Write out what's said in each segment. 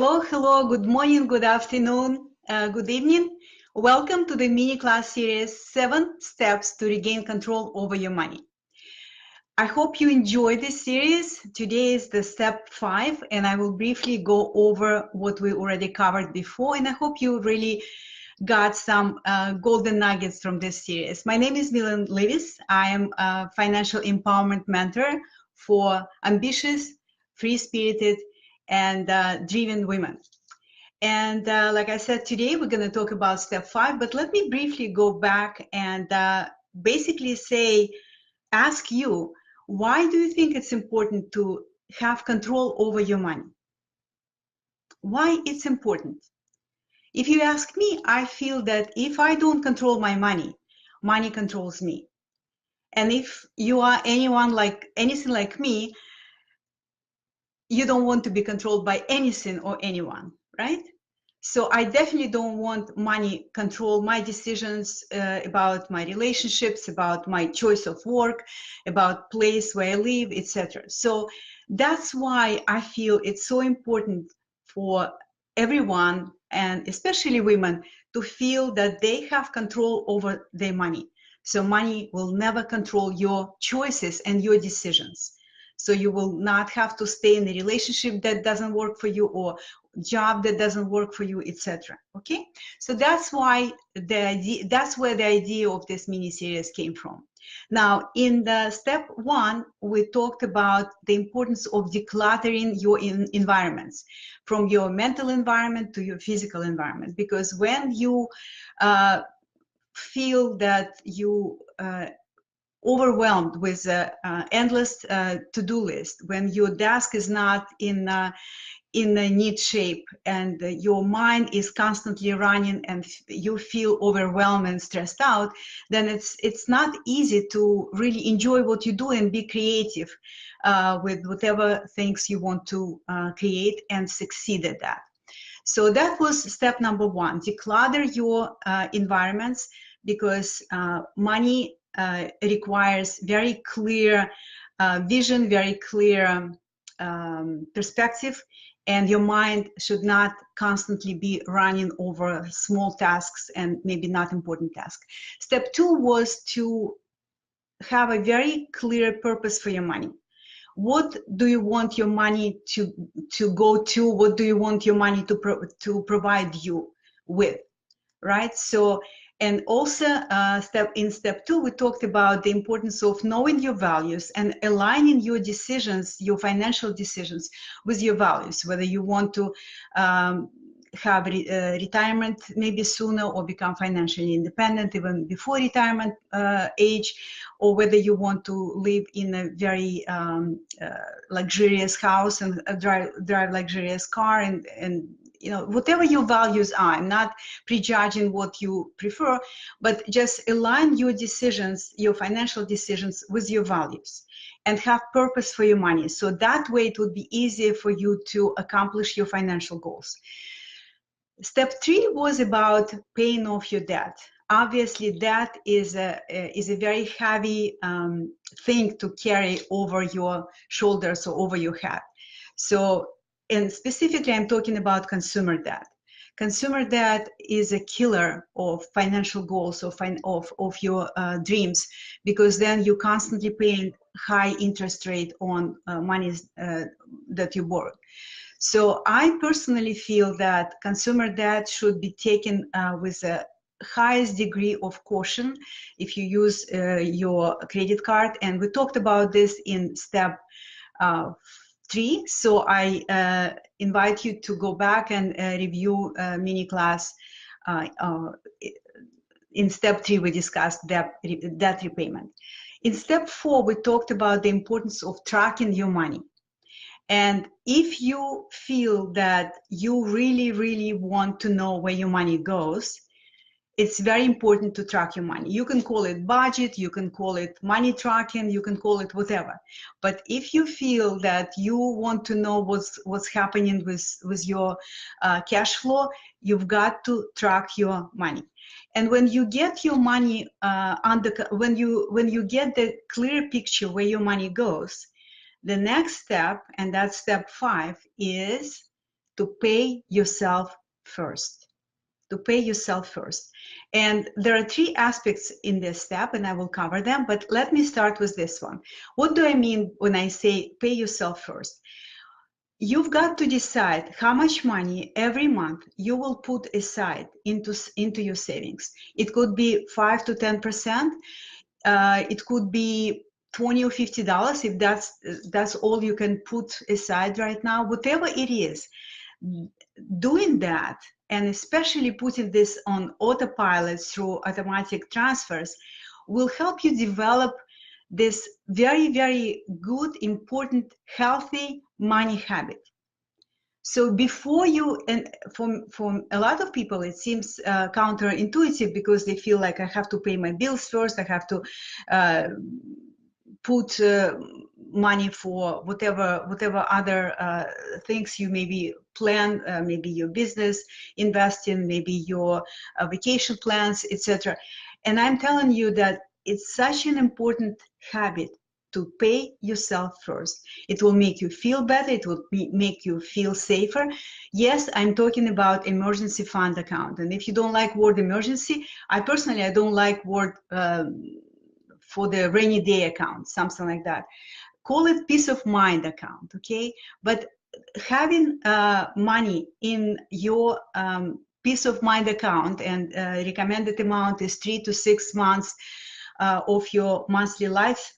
Hello, good morning, good afternoon, good evening. Welcome to the mini class series, 7 Steps to Regain Control Over Your Money. I hope you enjoy this series. Today is the step 5, and I will briefly go over what we already covered before, and I hope you really got some golden nuggets from this series. My name is Millen Livis. I am a financial empowerment mentor for ambitious, free-spirited, and driven women. And like I said, today we're going to talk about step 5, but let me briefly go back and basically ask you, why do you think it's important to have control over your money? Why it's important? If you ask me, I feel that if I don't control my money, money controls me. And if you are anything like me, you don't want to be controlled by anything or anyone, right? So I definitely don't want money control my decisions about my relationships, about my choice of work, about place where I live, etc. So that's why I feel it's so important for everyone, and especially women, to feel that they have control over their money. So money will never control your choices and your decisions. So you will not have to stay in a relationship that doesn't work for you, or job that doesn't work for you, etc. Okay, so that's why that's where the idea of this mini series came from. Now, in the step 1, we talked about the importance of decluttering your environments, from your mental environment to your physical environment, because when you feel that you overwhelmed with endless to-do list, when your desk is not in a neat shape, and your mind is constantly running, and you feel overwhelmed and stressed out, then it's not easy to really enjoy what you do and be creative with whatever things you want to create and succeed at that. So that was step number 1, declutter your environments, because money requires very clear vision, very clear perspective, and your mind should not constantly be running over small tasks and maybe not important tasks. Step 2 was to have a very clear purpose for your money. What do you want your money to go to? What do you want your money to provide you with, right? So, and also in step 2, we talked about the importance of knowing your values and aligning your decisions, your financial decisions, with your values, whether you want to have retirement maybe sooner, or become financially independent even before retirement age, or whether you want to live in a very luxurious house and drive luxurious car, and you know, whatever your values are. I'm not prejudging what you prefer, but just align your decisions, your financial decisions, with your values, and have purpose for your money. So that way it would be easier for you to accomplish your financial goals. Step 3 was about paying off your debt. Obviously, debt is a very heavy thing to carry over your shoulders or over your head. So, and specifically, I'm talking about consumer debt. Consumer debt is a killer of financial goals, of your dreams, because then you're constantly paying high interest rate on money that you borrowed. So I personally feel that consumer debt should be taken with the highest degree of caution if you use your credit card. And we talked about this in step 3. So I invite you to go back and review mini class. In step 3, we discussed debt repayment. In step 4, we talked about the importance of tracking your money. And if you feel that you really, really want to know where your money goes, it's very important to track your money. You can call it budget, you can call it money tracking, you can call it whatever. But if you feel that you want to know what's happening with your cash flow, you've got to track your money. And when you get your money when you get the clear picture where your money goes, the next step, and that's step 5, is to pay yourself first. To pay yourself first. And there are 3 aspects in this step, and I will cover them, but let me start with this one. What do I mean when I say pay yourself first? You've got to decide how much money every month you will put aside into your savings. It could be 5 to 10%. It could be $20 or $50 if that's all you can put aside right now. Whatever it is, doing that, and especially putting this on autopilot through automatic transfers, will help you develop this very, very good, important, healthy money habit. So before you, and for a lot of people, it seems counterintuitive, because they feel like I have to pay my bills first, I have to put money for whatever other things you maybe plan, maybe your business, invest in, maybe your vacation plans, etc. And I'm telling you that it's such an important habit to pay yourself first. It will make you feel better. It will make you feel safer. Yes, I'm talking about emergency fund account. And if you don't like word emergency, I don't like word for the rainy day account, something like that. Call it peace of mind account, okay? But having money in your peace of mind account, and recommended amount is 3 to 6 months of your monthly life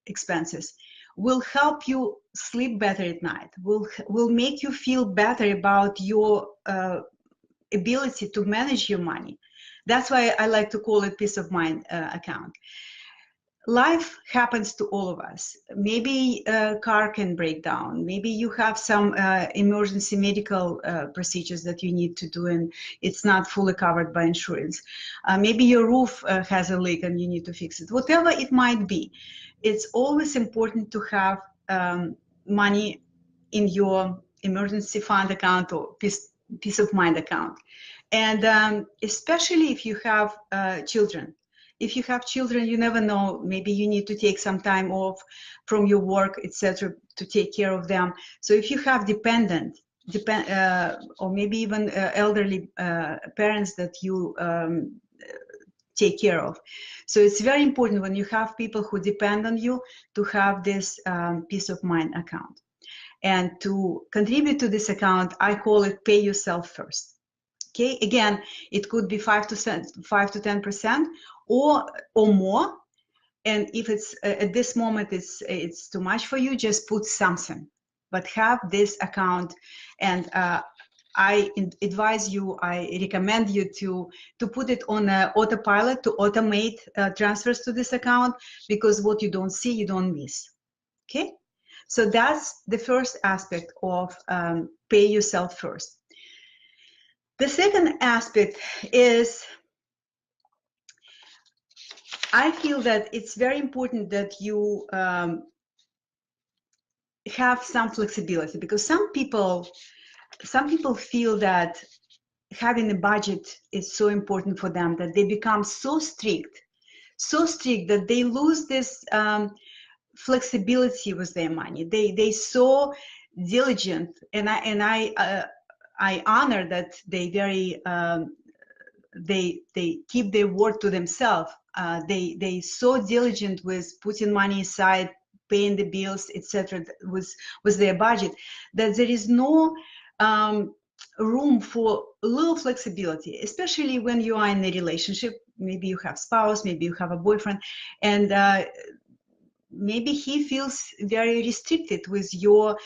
expenses, will help you sleep better at night, will make you feel better about your ability to manage your money. That's why I like to call it peace of mind account. Life happens to all of us. Maybe a car can break down. Maybe you have some emergency medical procedures that you need to do, and it's not fully covered by insurance. Maybe your roof has a leak and you need to fix it. Whatever it might be, it's always important to have money in your emergency fund account or peace of mind account. And especially if you have children. If you have children, you never know, maybe you need to take some time off from your work, etc., to take care of them. So if you have dependent, or maybe even elderly parents that you take care of. So it's very important when you have people who depend on you to have this peace of mind account. And to contribute to this account, I call it pay yourself first. Okay, again, it could be 5 to 10%, or more. And if it's at this moment it's too much for you, just put something, but have this account. And I advise you, I recommend you to put it on autopilot, to automate transfers to this account, because what you don't see, you don't miss. Okay, so that's the first aspect of pay yourself first. The second aspect is, I feel that it's very important that you have some flexibility, because some people feel that having a budget is so important for them that they become so strict that they lose this flexibility with their money. They so diligent, and I honor that they very they keep their word to themselves. They so diligent with putting money aside, paying the bills, etc., with their budget, that there is no room for a little flexibility, especially when you are in a relationship. Maybe you have spouse, maybe you have a boyfriend, and maybe he feels very restricted with your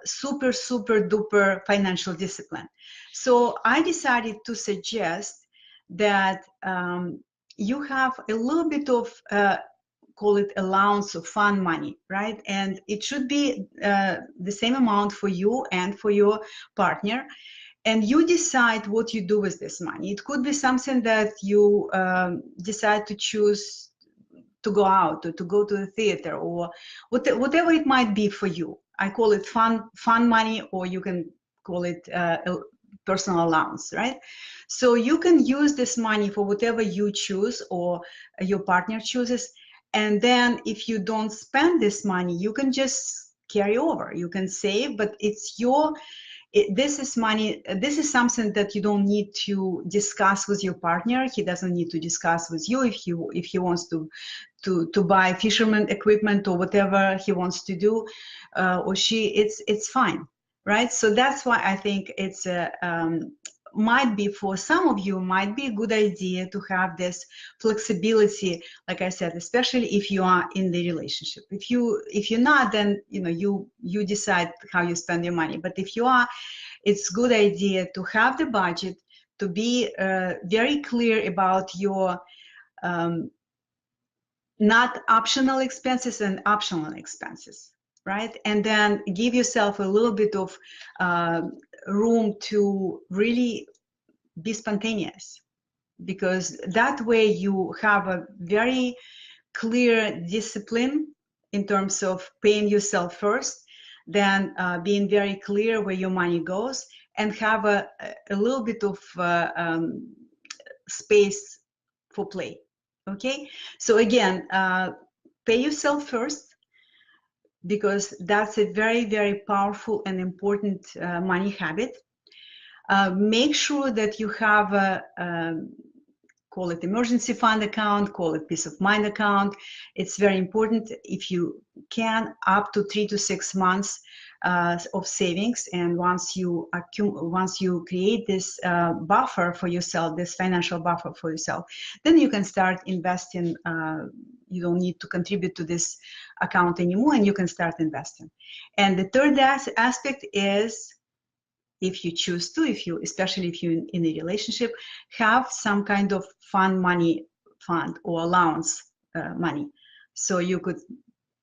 super duper financial discipline. So I decided to suggest that you have a little bit of call it allowance of fun money, right? And it should be the same amount for you and for your partner. And you decide what you do with this money. It could be something that you decide to choose to go out, or to go to the theater, or whatever it might be for you. I call it fun money, or you can call it personal allowance, right? So you can use this money for whatever you choose or your partner chooses. And then if you don't spend this money, you can just carry over. You can save, but it's your this is money. This is something that you don't need to discuss with your partner. He doesn't need to discuss with you if he wants to buy fisherman equipment or whatever he wants to do, or she. It's fine, right? So that's why I think it's might be, for some of you, might be a good idea to have this flexibility, like I said, especially if you are in the relationship. If you're not, then you decide how you spend your money. But if you are, it's good idea to have the budget, to be very clear about your not optional expenses and optional expenses, right? And then give yourself a little bit of room to really be spontaneous, because that way you have a very clear discipline in terms of paying yourself first, then being very clear where your money goes, and have a little bit of space for play. Okay, so again, pay yourself first, because that's a very, very powerful and important money habit. Make sure that you have a call it emergency fund account, call it peace of mind account. It's very important, if you can, up to 3 to 6 months of savings. And once you create this buffer for yourself, this financial buffer for yourself, then you can start investing. You don't need to contribute to this account anymore, and you can start investing. And the third aspect is, if you choose to, especially if you're in a relationship, have some kind of money fund or allowance money, so you could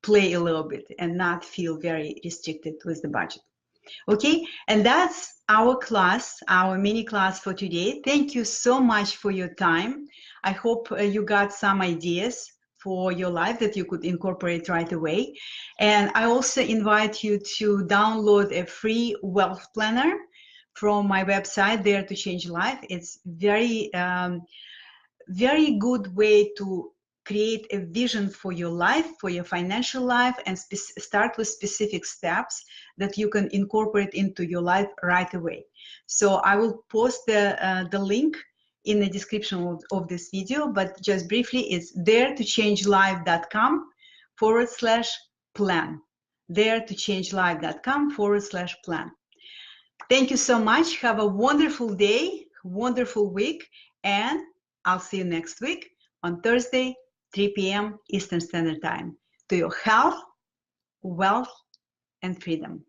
play a little bit and not feel very restricted with the budget. Okay, and that's our class, our mini class for today. Thank you so much for your time. I hope you got some ideas for your life that you could incorporate right away. And I also invite you to download a free wealth planner from my website, Dare to Change Life. It's very, very good way to create a vision for your life, for your financial life, and start with specific steps that you can incorporate into your life right away. So I will post the link in the description of this video, but just briefly, it's daretochangelife.com/plan. daretochangelife.com/plan. Thank you so much. Have a wonderful day, wonderful week, and I'll see you next week on Thursday, 3 p.m. Eastern Standard Time. To your health, wealth, and freedom.